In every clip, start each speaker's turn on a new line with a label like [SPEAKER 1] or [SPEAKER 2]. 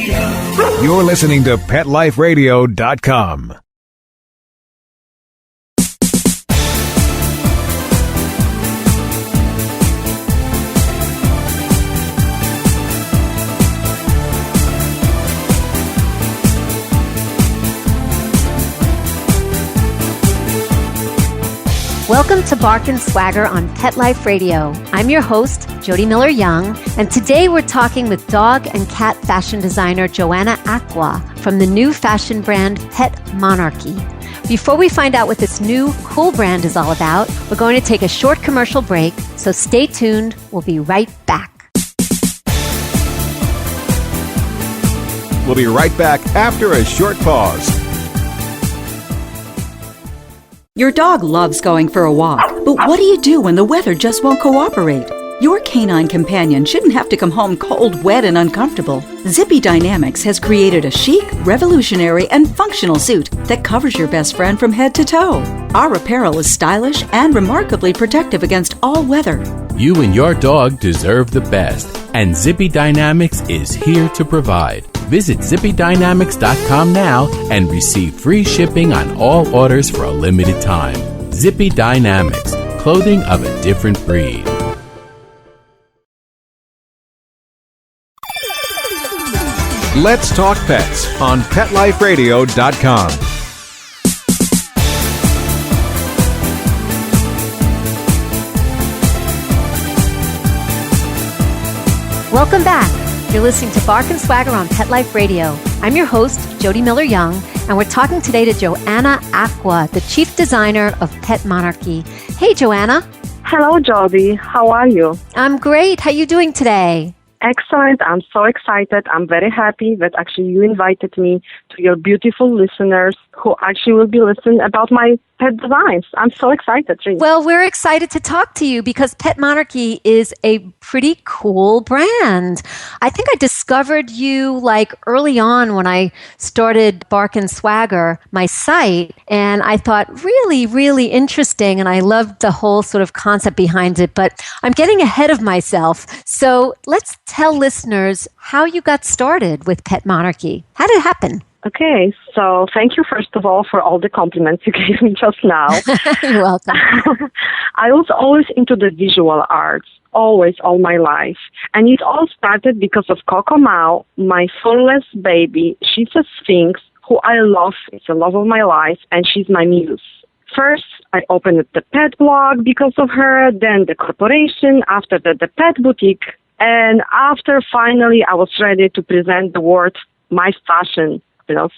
[SPEAKER 1] You're listening to PetLifeRadio.com.
[SPEAKER 2] Welcome to Bark and Swagger on Pet Life Radio. I'm your host, Jody Miller-Young, and today we're talking with dog and cat fashion designer Joanna Aqua from the new fashion brand Pet Monarchy. Before we find out what this new cool brand is all about, we're going to take a short commercial break, so stay tuned. We'll be right back.
[SPEAKER 1] We'll be right back after a short pause.
[SPEAKER 3] Your dog loves going for a walk, but what do you do when the weather just won't cooperate? Your canine companion shouldn't have to come home cold, wet, and uncomfortable. Zippy Dynamics has created a chic, revolutionary, and functional suit that covers your best friend from head to toe. Our apparel is stylish and remarkably protective against all weather.
[SPEAKER 4] You and your dog deserve the best, and Zippy Dynamics is here to provide. Visit zippydynamics.com now and receive free shipping on all orders for a limited time. Zippy Dynamics, clothing of a different breed.
[SPEAKER 1] Let's talk pets on PetLifeRadio.com.
[SPEAKER 2] Welcome back. You're listening to Bark and Swagger on Pet Life Radio. I'm your host, Jody Miller-Young, and we're talking today to Joanna Aqua, the chief designer of Pet Monarchy. Hey, Joanna.
[SPEAKER 5] Hello, Jody. How are you?
[SPEAKER 2] I'm great. How you doing today?
[SPEAKER 5] Excellent. I'm so excited. I'm very happy that actually you invited me to your beautiful listeners who actually will be listening about my pet designs. I'm so excited. Really.
[SPEAKER 2] Well, we're excited to talk to you because Pet Monarchy is a pretty cool brand. I think I discovered you like early on when I started Bark and Swagger, my site, and I thought really, really interesting, and I loved the whole sort of concept behind it, but I'm getting ahead of myself. So let's tell listeners how you got started with Pet Monarchy. How did it happen?
[SPEAKER 5] Okay, so thank you first of all for all the compliments you gave me just now.
[SPEAKER 2] You're welcome.
[SPEAKER 5] I was always into the visual arts, always, all my life. And it all started because of Coco, my fullest baby. She's a Sphynx who I love. It's the love of my life, and she's my muse. First, I opened the pet blog because of her, then the corporation, after that the pet boutique, and after finally I was ready to present the world my fashion.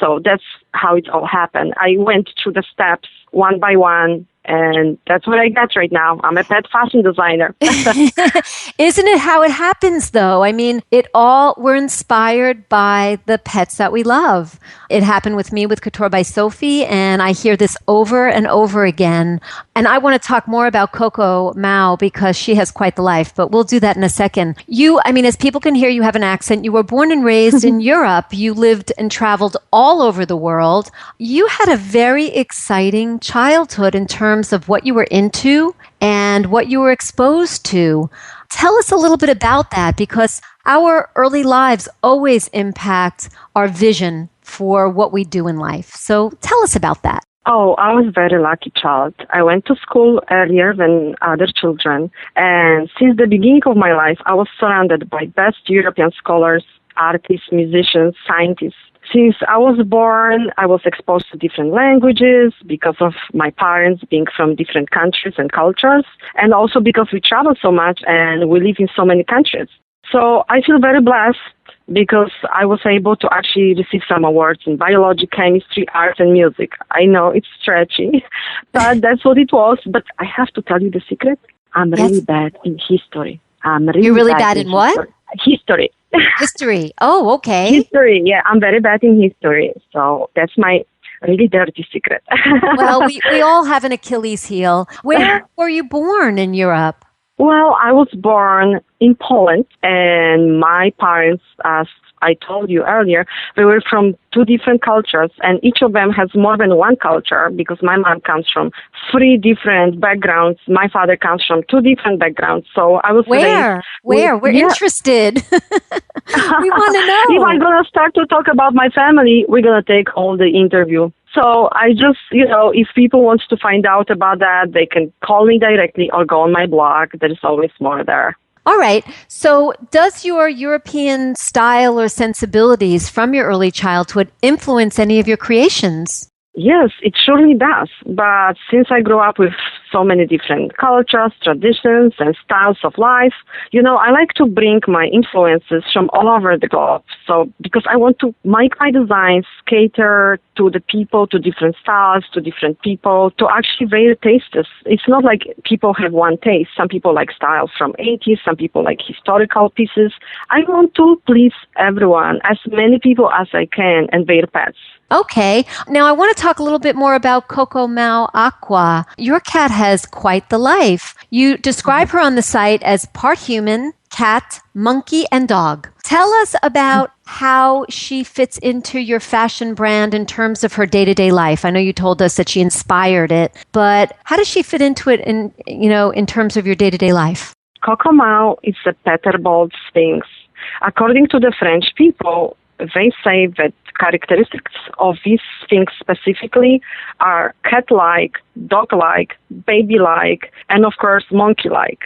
[SPEAKER 5] So that's how it all happened. I went through the steps one by one, and that's what I got right now. I'm a pet fashion designer.
[SPEAKER 2] Isn't it how it happens, though? I mean, we're inspired by the pets that we love. It happened with me with Couture by Sophie, and I hear this over and over again. And I want to talk more about Coco Mao because she has quite the life, but we'll do that in a second. As people can hear, you have an accent. You were born and raised in Europe. You lived and traveled all over the world. You had a very exciting childhood in terms of what you were into and what you were exposed to. Tell us a little bit about that, because our early lives always impact our vision for what we do in life. So tell us about that.
[SPEAKER 5] Oh, I was a very lucky child. I went to school earlier than other children. And since the beginning of my life, I was surrounded by best European scholars, artists, musicians, scientists. Since I was born, I was exposed to different languages because of my parents being from different countries and cultures, and also because we travel so much and we live in so many countries. So I feel very blessed because I was able to actually receive some awards in biology, chemistry, art, and music. I know it's stretchy, but that's what it was. But I have to tell you the secret. I'm really bad in history.
[SPEAKER 2] You're really bad in what?
[SPEAKER 5] History.
[SPEAKER 2] History. Oh, okay.
[SPEAKER 5] History, yeah. I'm very bad in history. So that's my really dirty secret.
[SPEAKER 2] Well, we all have an Achilles heel. Where were you born in Europe?
[SPEAKER 5] Well, I was born in Poland, and my parents, as I told you earlier, they were from two different cultures, and each of them has more than one culture because my mom comes from three different backgrounds. My father comes from two different backgrounds. So I was
[SPEAKER 2] Where? We're interested. We want to know.
[SPEAKER 5] If I'm going to start to talk about my family, we're going to take all the interview. So I just, if people want to find out about that, they can call me directly or go on my blog. There's always more there.
[SPEAKER 2] All right. So does your European style or sensibilities from your early childhood influence any of your creations?
[SPEAKER 5] Yes, it surely does. But since I grew up with so many different cultures, traditions, and styles of life, I like to bring my influences from all over the globe. So, because I want to make my designs cater to the people, to different styles, to different people, to actually their tastes. It's not like people have one taste. Some people like styles from 80s, some people like historical pieces. I want to please everyone, as many people as I can, and their pets.
[SPEAKER 2] Okay. Now I want to talk a little bit more about Coco Mau Aqua. Your cat has quite the life. You describe her on the site as part human, cat, monkey, and dog. Tell us about how she fits into your fashion brand in terms of her day-to-day life. I know you told us that she inspired it, but how does she fit into it in terms of your day-to-day life?
[SPEAKER 5] Coco Mau is a petal-balled Sphynx. According to the French people, they say that characteristics of this Sphynx specifically are cat-like, dog-like, baby-like, and of course monkey-like.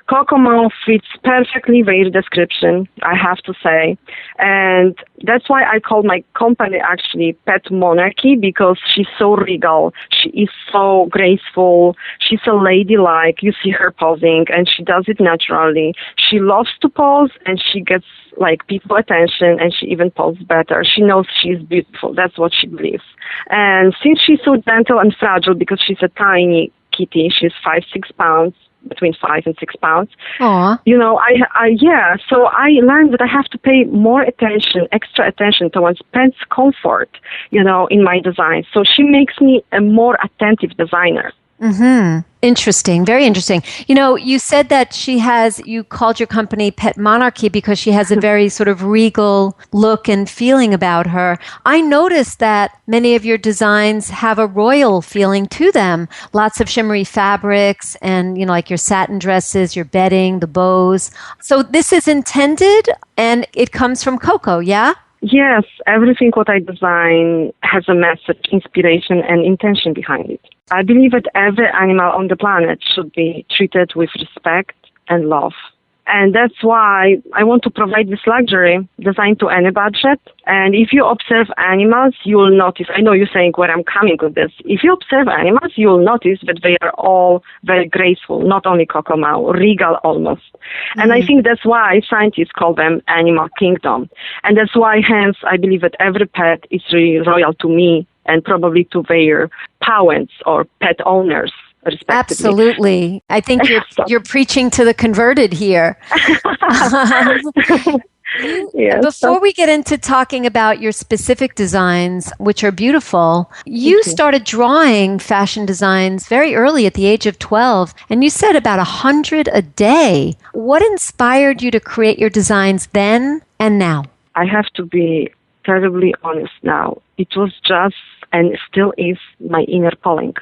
[SPEAKER 5] Coco Mau fits perfectly their description, I have to say. And that's why I call my company actually Pet Monarchy, because she's so regal. She is so graceful. She's a ladylike. You see her posing, and she does it naturally. She loves to pose, and she gets people attention, and she even poses better. She knows she's beautiful. That's what she believes. And since she's so gentle and fragile, because she's a tiny kitty, she's 5-6 pounds, between 5 and 6 pounds.
[SPEAKER 2] Aww.
[SPEAKER 5] So I learned that I have to pay more attention, extra attention towards pet's comfort, in my design. So she makes me a more attentive designer.
[SPEAKER 2] Mm-hmm. Interesting. Very interesting. You said that you called your company Pet Monarchy because she has a very sort of regal look and feeling about her. I noticed that many of your designs have a royal feeling to them. Lots of shimmery fabrics and, like your satin dresses, your bedding, the bows. So this is intended and it comes from Coco, yeah?
[SPEAKER 5] Yes. Everything what I design has a message, inspiration, and intention behind it. I believe that every animal on the planet should be treated with respect and love. And that's why I want to provide this luxury designed to any budget. And if you observe animals, you will notice, I know you're saying where I'm coming with this. If you observe animals, you will notice that they are all very graceful, not only Coco Mau, regal almost. Mm-hmm. And I think that's why scientists call them animal kingdom. And that's why, hence, I believe that every pet is really royal to me and probably to their parents or pet owners.
[SPEAKER 2] Absolutely. I think you're preaching to the converted here. Before we get into talking about your specific designs, which are beautiful, you started drawing fashion designs very early at the age of 12, and you said about 100 a day. What inspired you to create your designs then and now?
[SPEAKER 5] I have to be terribly honest now. It was just and still is my inner calling.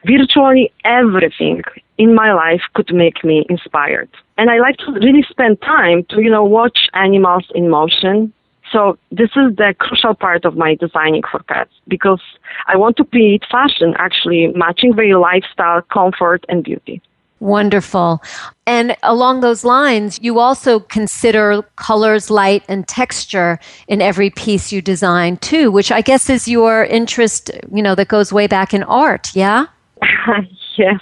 [SPEAKER 5] Virtually everything in my life could make me inspired. And I like to really spend time to, watch animals in motion. So this is the crucial part of my designing for pets, because I want to create fashion actually matching their lifestyle, comfort, and beauty.
[SPEAKER 2] Wonderful. And along those lines, you also consider colors, light, and texture in every piece you design too, which I guess is your interest, that goes way back in art, yeah?
[SPEAKER 5] Yes.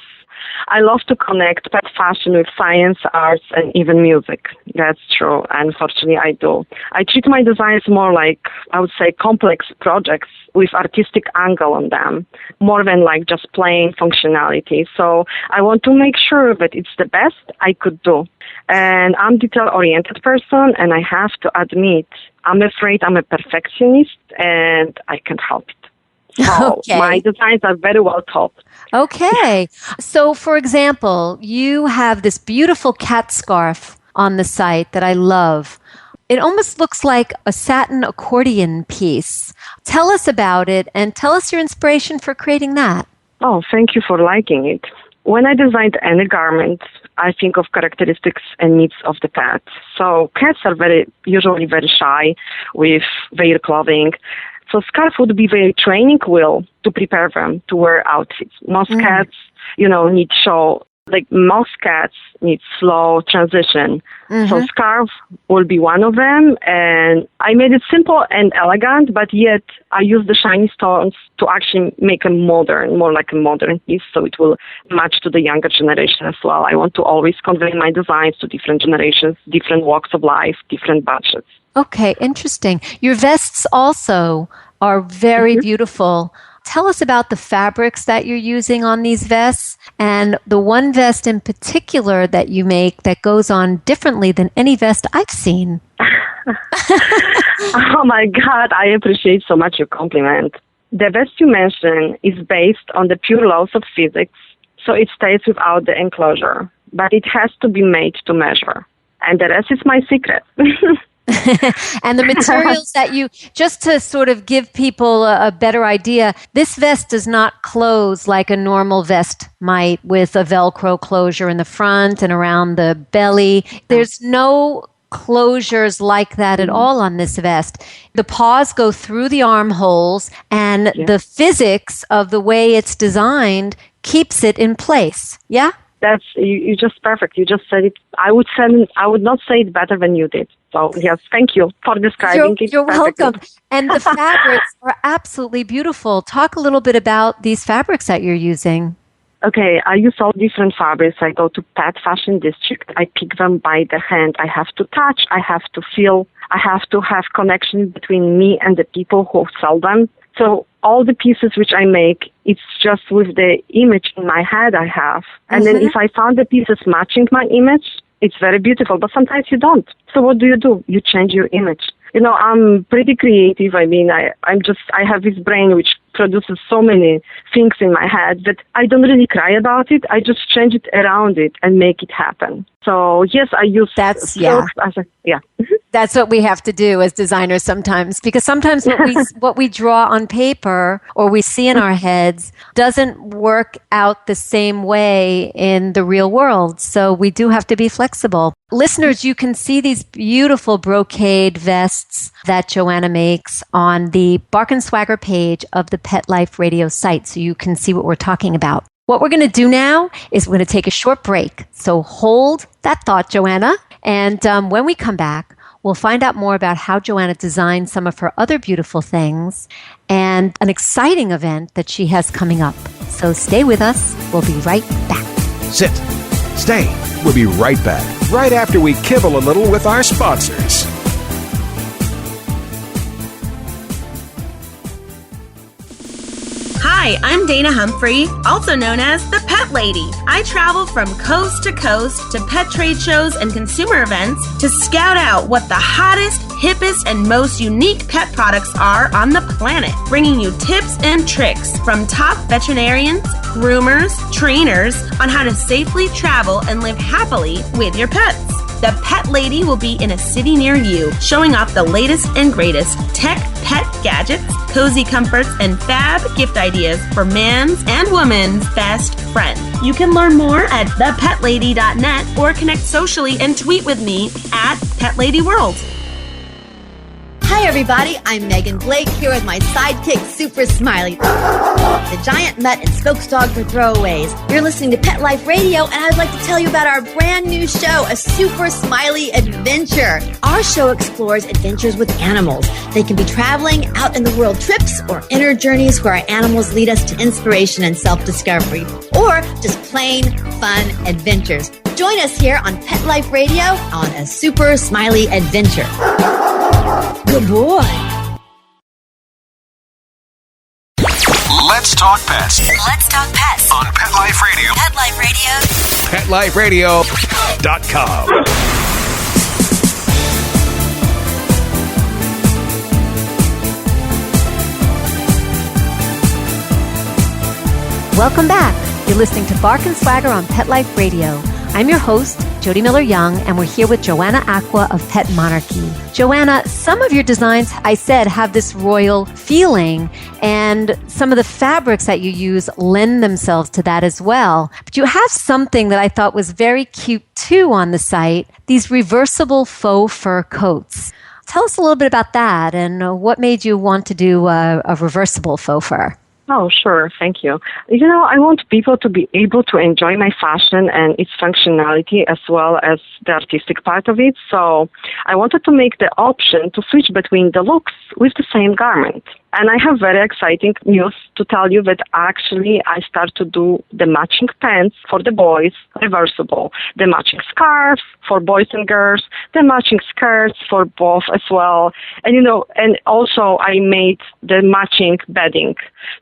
[SPEAKER 5] I love to connect pet fashion with science, arts, and even music. That's true. Unfortunately, I do. I treat my designs more like, I would say, complex projects with artistic angle on them, more than just plain functionality. So I want to make sure that it's the best I could do. And I'm a detail-oriented person, and I have to admit, I'm afraid I'm a perfectionist, and I can't help it. So
[SPEAKER 2] Okay.
[SPEAKER 5] my designs are very well thought.
[SPEAKER 2] Okay. So, for example, you have this beautiful cat scarf on the site that I love. It almost looks like a satin accordion piece. Tell us about it and tell us your inspiration for creating that.
[SPEAKER 5] Oh, thank you for liking it. When I designed any garment, I think of characteristics and needs of the pet. So cats are usually very shy with their clothing. So scarf would be their training wheel to prepare them to wear outfits. Most cats, need show, like most cats need slow transition. So scarf will be one of them. And I made it simple and elegant, but yet I use the shiny stones to actually make a more like a modern piece. So it will match to the younger generation as well. I want to always convey my designs to different generations, different walks of life, different budgets.
[SPEAKER 2] Okay, interesting. Your vests also are very beautiful. Tell us about the fabrics that you're using on these vests and the one vest in particular that you make that goes on differently than any vest I've seen.
[SPEAKER 5] Oh my God, I appreciate so much your compliment. The vest you mentioned is based on the pure laws of physics, so it stays without the enclosure, but it has to be made to measure. And the rest is my secret.
[SPEAKER 2] And the materials that just to sort of give people a better idea, this vest does not close like a normal vest might with a Velcro closure in the front and around the belly. There's no closures like that at all on this vest. The paws go through the armholes, and the physics of the way it's designed keeps it in place. Yeah?
[SPEAKER 5] That's you just perfect. You just said it. I would not say it better than you did. So yes, thank you for describing it.
[SPEAKER 2] You're
[SPEAKER 5] perfectly.
[SPEAKER 2] welcome. And the fabrics are absolutely beautiful. Talk a little bit about these fabrics that you're using.
[SPEAKER 5] Okay, I use all different fabrics. I go to Pet Fashion District. I pick them by the hand. I have to touch. I have to feel. I have to have connection between me and the people who sell them. So all the pieces which I make, it's just with the image in my head I have. And then if I found the pieces matching my image, it's very beautiful. But sometimes you don't. So what do? You change your image. I'm pretty creative. I mean, I have this brain which produces so many things in my head that I don't really cry about it. I just change it around it and make it happen. So yes, I use silks as
[SPEAKER 2] That's what we have to do as designers sometimes, because sometimes what we draw on paper or we see in our heads doesn't work out the same way in the real world. So we do have to be flexible. Listeners, you can see these beautiful brocade vests that Joanna makes on the Bark and Swagger page of the Pet Life Radio site, so you can see what we're talking about. What we're going to do now is we're going to take a short break. So hold that thought, Joanna. And when we come back, we'll find out more about how Joanna designed some of her other beautiful things and an exciting event that she has coming up. So stay with us. We'll be right back.
[SPEAKER 1] Sit. Stay. We'll be right back, right after we kibble a little with our sponsors.
[SPEAKER 6] Hi, I'm Dana Humphrey, also known as the Pet Lady. I travel from coast to coast to pet trade shows and consumer events to scout out what the hottest, hippest, and most unique pet products are on the planet, bringing you tips and tricks from top veterinarians, groomers, trainers on how to safely travel and live happily with your pets. The Pet Lady will be in a city near you, showing off the latest and greatest tech pet gadgets, cozy comforts, and fab gift ideas for man's and woman's best friend. You can learn more at thepetLady.net or connect socially and tweet with me at PetLadyWorld.
[SPEAKER 7] Hi everybody, I'm Megan Blake here with my sidekick, Super Smiley, the giant mutt and spokes dog for throwaways. You're listening to Pet Life Radio, and I'd like to tell you about our brand new show, A Super Smiley Adventure. Our show explores adventures with animals. They can be traveling, out in the world trips, or inner journeys where our animals lead us to inspiration and self-discovery, or just plain fun adventures. Join us here on Pet Life Radio on A Super Smiley Adventure. Good boy.
[SPEAKER 1] Let's talk pets.
[SPEAKER 8] Let's talk pets
[SPEAKER 1] On Pet Life Radio.
[SPEAKER 8] Pet Life Radio.
[SPEAKER 1] PetLifeRadio.com.
[SPEAKER 2] Welcome back. You're listening to Bark and Swagger on Pet Life Radio. I'm your host, Jody Miller-Young, and we're here with Joanna Aqua of Pet Monarchy. Joanna, some of your designs, I said, have this royal feeling, and some of the fabrics that you use lend themselves to that as well. But you have something that I thought was very cute, too, on the site, these reversible faux fur coats. Tell us a little bit about that, and what made you want to do a reversible faux fur?
[SPEAKER 5] Oh, sure. Thank you. I want people to be able to enjoy my fashion and its functionality as well as the artistic part of it. So I wanted to make the option to switch between the looks with the same garment. And I have very exciting news to tell you that actually I start to do the matching pants for the boys, reversible, the matching scarves for boys and girls, the matching skirts for both as well. And, and also I made the matching bedding.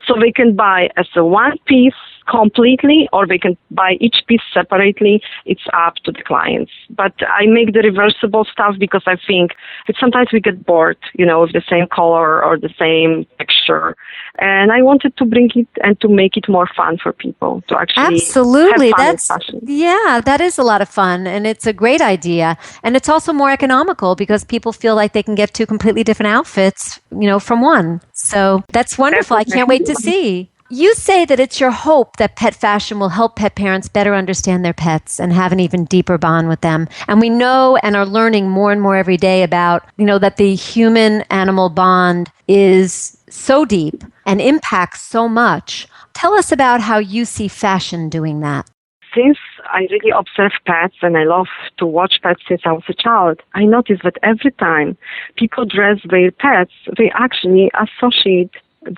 [SPEAKER 5] So they can buy as a one piece completely, or they can buy each piece separately. It's up to the clients. But I make the reversible stuff because I think that sometimes we get bored, with the same color or the same texture. And I wanted to bring it and to make it more fun for people to actually
[SPEAKER 2] Absolutely.
[SPEAKER 5] have fun
[SPEAKER 2] That's
[SPEAKER 5] in fashion.
[SPEAKER 2] Yeah, that is a lot of fun, and it's a great idea. And it's also more economical because people feel like they can get two completely different outfits, from one. So that's wonderful. I can't wait to see. You say that it's your hope that pet fashion will help pet parents better understand their pets and have an even deeper bond with them. And we know and are learning more and more every day about, that the human-animal bond is so deep and impacts so much. Tell us about how you see fashion doing that.
[SPEAKER 5] Since I really observe pets and I love to watch pets since I was a child, I noticed that every time people dress their pets, they actually associate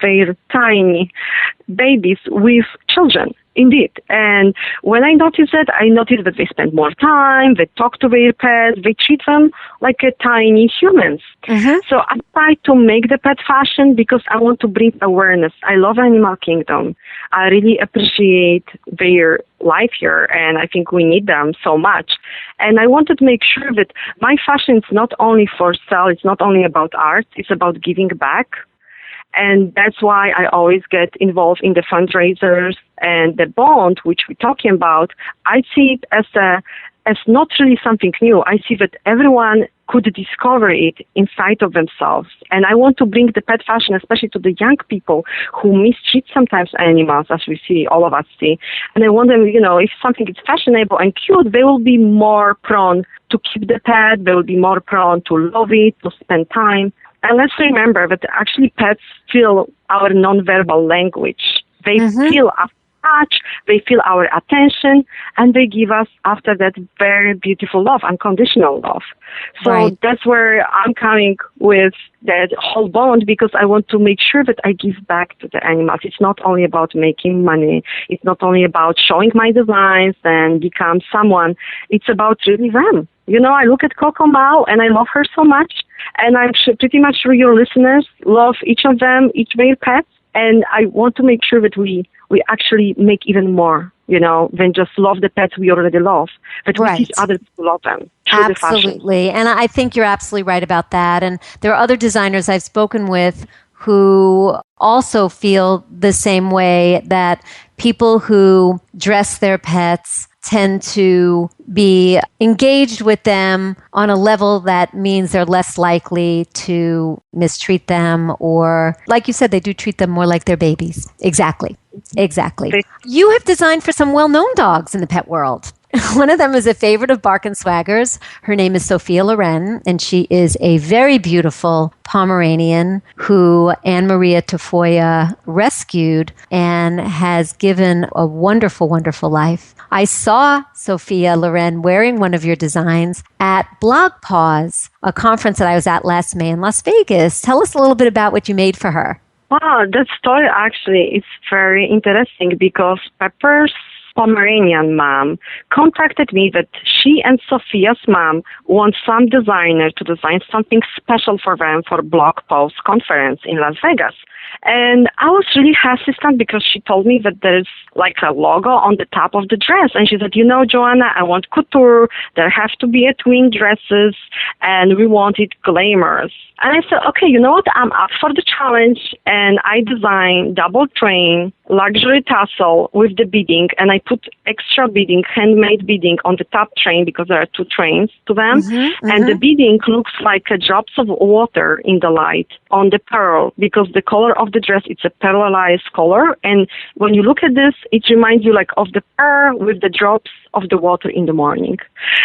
[SPEAKER 5] their tiny babies with children, indeed. And when I noticed that they spend more time, they talk to their pets, they treat them like a tiny humans. Mm-hmm. So I try to make the pet fashion because I want to bring awareness. I love Animal Kingdom. I really appreciate their life here, and I think we need them so much. And I wanted to make sure that my fashion is not only for sale, it's not only about art, it's about giving back. And that's why I always get involved in the fundraisers and the bond, which we're talking about. I see it as not really something new. I see that everyone could discover it inside of themselves. And I want to bring the pet fashion, especially to the young people who mistreat sometimes animals, as we see, all of us see. And I want them, if something is fashionable and cute, they will be more prone to keep the pet. They will be more prone to love it, to spend time. And let's remember that actually pets feel our nonverbal language. They feel our touch, they feel our attention, and they give us, after that, very beautiful love, unconditional love. So That's where I'm coming with that whole bond, because I want to make sure that I give back to the animals. It's not only about making money. It's not only about showing my designs and become someone. It's about really them. I look at Coco Mao and I love her so much. And I'm pretty much sure your listeners love each of them, each their pets. And I want to make sure that we actually make even more, than just love the pets we already love. But we teach others to love them.
[SPEAKER 2] Absolutely. And I think you're absolutely right about that. And there are other designers I've spoken with who also feel the same way, that people who dress their pets tend to be engaged with them on a level that means they're less likely to mistreat them, or, like you said, they do treat them more like their babies. Exactly. You have designed for some well-known dogs in the pet world. One of them is a favorite of Bark and Swagger's. Her name is Sophia Loren, and she is a very beautiful Pomeranian who Anne Maria Tafoya rescued and has given a wonderful, wonderful life. I saw Sophia Loren wearing one of your designs at Blog Pause, a conference that I was at last May in Las Vegas. Tell us a little bit about what you made for her.
[SPEAKER 5] Wow, that story actually is very interesting, because Pepper's Pomeranian mom contacted me that she and Sophia's mom want some designer to design something special for them for Blog Post conference in Las Vegas. And I was really hesitant because she told me that there's like a logo on the top of the dress. And she said, Joanna, I want couture. There have to be a twin dresses, and we want it glamorous. And I said, okay, you know what? I'm up for the challenge. And I designed double train luxury tassel with the beading, and I put extra beading, handmade beading on the top train because there are two trains to them. And the beading looks like drops of water in the light on the pearl because the color of the dress, it's a pearlized color. And when you look at this, it reminds you like of the pearl with the drops of the water in the morning.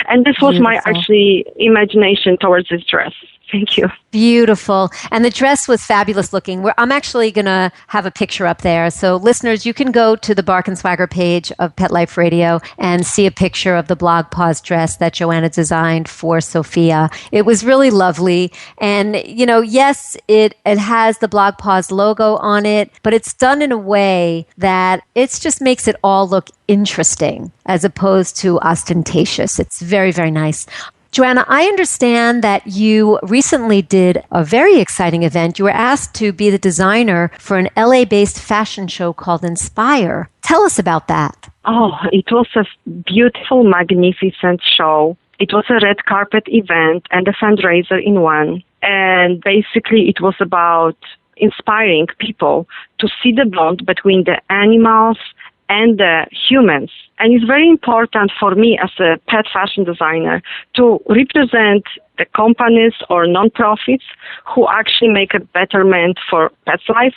[SPEAKER 5] And this was my actually imagination towards this dress. Thank you.
[SPEAKER 2] Beautiful. And the dress was fabulous looking. I'm actually going to have a picture up there. So listeners, you can go to the Bark and Swagger page of Pet Life Radio and see a picture of the blog pause dress that Joanna designed for Sophia. It was really lovely. And, you know, yes, it has the blog pause logo on it, but it's done in a way that it just makes it all look interesting as opposed to ostentatious. It's very, very nice. Joanna, I understand that you recently did a very exciting event. You were asked to be the designer for an LA-based fashion show called Inspire. Tell us about that.
[SPEAKER 5] Oh, it was a beautiful, magnificent show. It was a red carpet event and a fundraiser in one. And basically it was about inspiring people to see the bond between the animals and the humans. And it's very important for me as a pet fashion designer to represent the companies or non-profits who actually make a betterment for pets' life.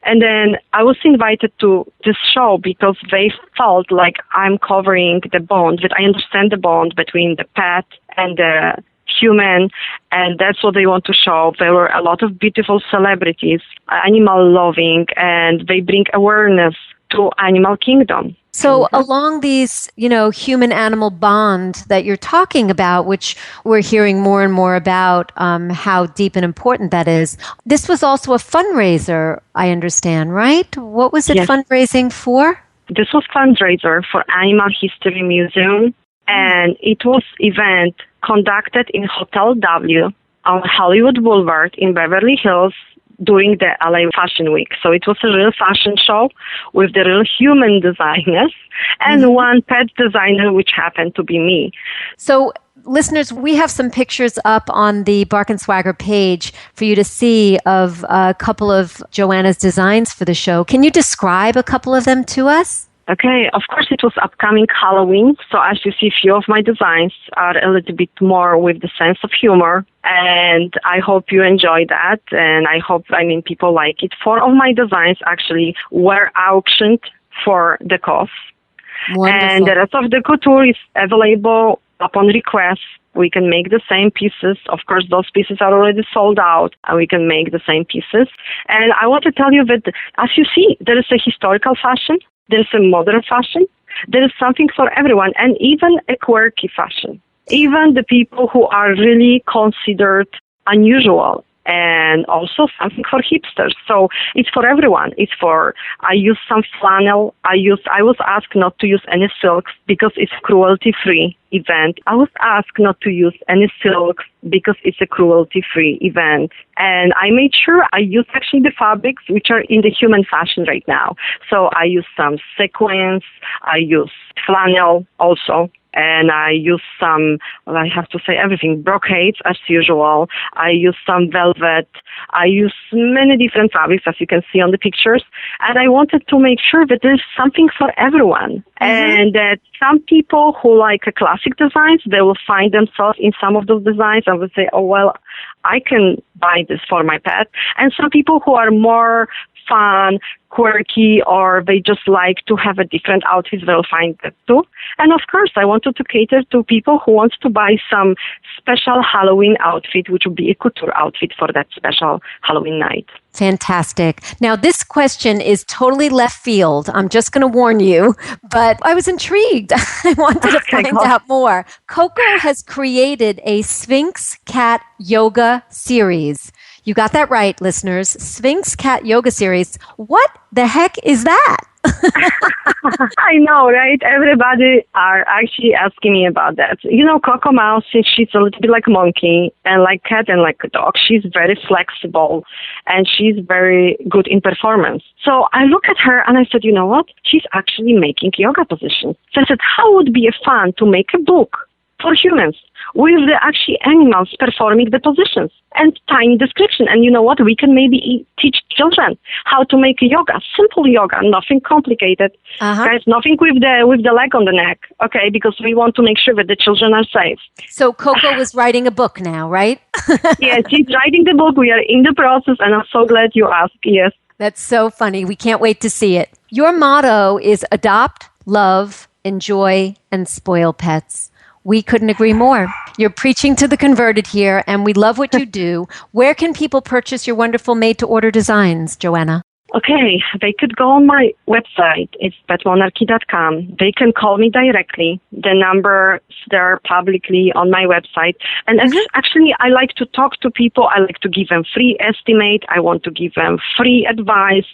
[SPEAKER 5] And then I was invited to this show because they felt like I'm covering the bond, that I understand the bond between the pet and the human, and that's what they want to show. There were a lot of beautiful celebrities, animal loving, and they bring awareness to animal kingdom.
[SPEAKER 2] So along these, you know, human-animal bond that you're talking about, which we're hearing more and more about how deep and important that is, this was also a fundraiser, I understand, right? What was it fundraising for?
[SPEAKER 5] This was fundraiser for Animal History Museum, and it was event conducted in Hotel W on Hollywood Boulevard in Beverly Hills during the LA Fashion Week. So it was a real fashion show with the real human designers and one pet designer, which happened to be me.
[SPEAKER 2] So listeners, we have some pictures up on the Bark and Swagger page for you to see of a couple of Joanna's designs for the show. Can you describe a couple of them to us?
[SPEAKER 5] Okay, of course it was upcoming Halloween, so as you see, a few of my designs are a little bit more with the sense of humor, and I hope you enjoy that, and I hope, people like it. 4 of my designs actually were auctioned for the cause.
[SPEAKER 2] Wonderful.
[SPEAKER 5] And the rest of the couture is available upon request. We can make the same pieces. Of course, those pieces are already sold out, and we can make the same pieces. And I want to tell you that, as you see, there is a historical fashion, there's a modern fashion, there is something for everyone, and even a quirky fashion. Even the people who are really considered unusual, and also something for hipsters. So it's for everyone. I use some flannel. I was asked not to use any silks because it's cruelty-free event. I was asked not to use any silks because it's a cruelty-free event. And I made sure I use actually the fabrics which are in the human fashion right now. So I use some sequins. I use flannel also. And I use some, I have to say everything, brocades as usual. I use some velvet. I use many different fabrics, as you can see on the pictures. And I wanted to make sure that there's something for everyone. And that some people who like a classic designs, they will find themselves in some of those designs and will say, oh, well, I can buy this for my pet. And some people who are more fun, quirky, or they just like to have a different outfit, they'll find that too. And of course, I wanted to cater to people who want to buy some special Halloween outfit, which would be a couture outfit for that special Halloween night.
[SPEAKER 2] Fantastic. Now, this question is totally left field. I'm just going to warn you, but I was intrigued. I wanted to find out more. Coco has created a Sphynx cat yoga series. You got that right, listeners. Sphynx cat yoga series. What the heck is that?
[SPEAKER 5] I know, right? Everybody are actually asking me about that. You know, Coco Mouse, since she's a little bit like a monkey and like cat and like a dog, she's very flexible and she's very good in performance. So I look at her and I said, you know what? She's actually making yoga positions. So I said, how would it be fun to make a book for humans, with the actually animals performing the positions and tiny description. And you know what? We can maybe teach children how to make yoga, simple yoga, nothing complicated. Guys, nothing with the leg on the neck, okay? Because we want to make sure that the children are safe.
[SPEAKER 2] So Coco is writing a book now, right?
[SPEAKER 5] Yes, she's writing the book. We are in the process, and I'm so glad you asked. Yes.
[SPEAKER 2] That's so funny. We can't wait to see it. Your motto is adopt, love, enjoy, and spoil pets. We couldn't agree more. You're preaching to the converted here, and we love what you do. Where can people purchase your wonderful made-to-order designs, Joanna?
[SPEAKER 5] Okay, they could go on my website. It's petmonarchy.com. They can call me directly. The numbers, they're publicly on my website. And actually, I like to talk to people. I like to give them free estimate. I want to give them free advice.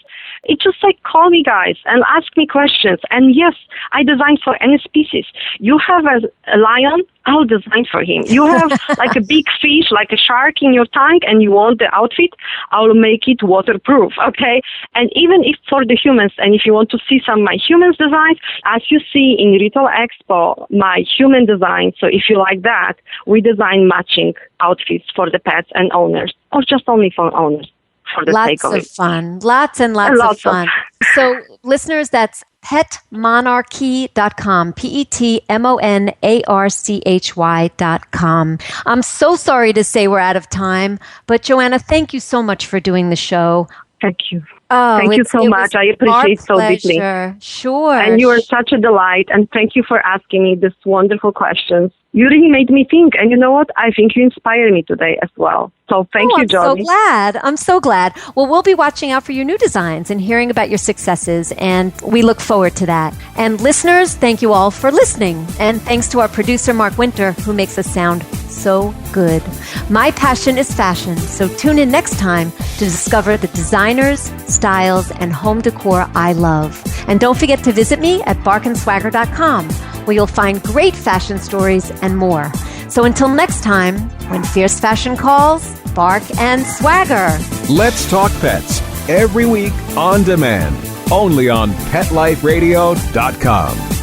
[SPEAKER 5] It's just like, call me, guys, and ask me questions. And yes, I design for any species. You have a lion, I'll design for him. You have like a big fish, like a shark in your tank, and you want the outfit, I'll make it waterproof, okay? And even if for the humans, and if you want to see some of my humans designs, as you see in Retail Expo, my human design, so if you like that, we design matching outfits for the pets and owners, or just only for owners. For the
[SPEAKER 2] lots of fun. Lots and lots of fun. So, listeners, that's petmonarchy.com, petmonarchy.com. I'm so sorry to say we're out of time, but Joanna, thank you so much for doing the show.
[SPEAKER 5] Thank you. Thank you so much. I appreciate so deeply.
[SPEAKER 2] Sure.
[SPEAKER 5] And you are such a delight. And thank you for asking me these wonderful questions. You really made me think. And you know what? I think you inspired me today as well. So thank you, Jody.
[SPEAKER 2] I'm so glad. Well, we'll be watching out for your new designs and hearing about your successes. And we look forward to that. And listeners, thank you all for listening. And thanks to our producer, Mark Winter, who makes us sound so good. My passion is fashion. So tune in next time to discover the designers, styles, and home decor I love. And don't forget to visit me at barkandswagger.com, where you'll find great fashion stories and more. So until next time, when fierce fashion calls, bark and swagger.
[SPEAKER 1] Let's Talk Pets, every week on demand, only on PetLifeRadio.com.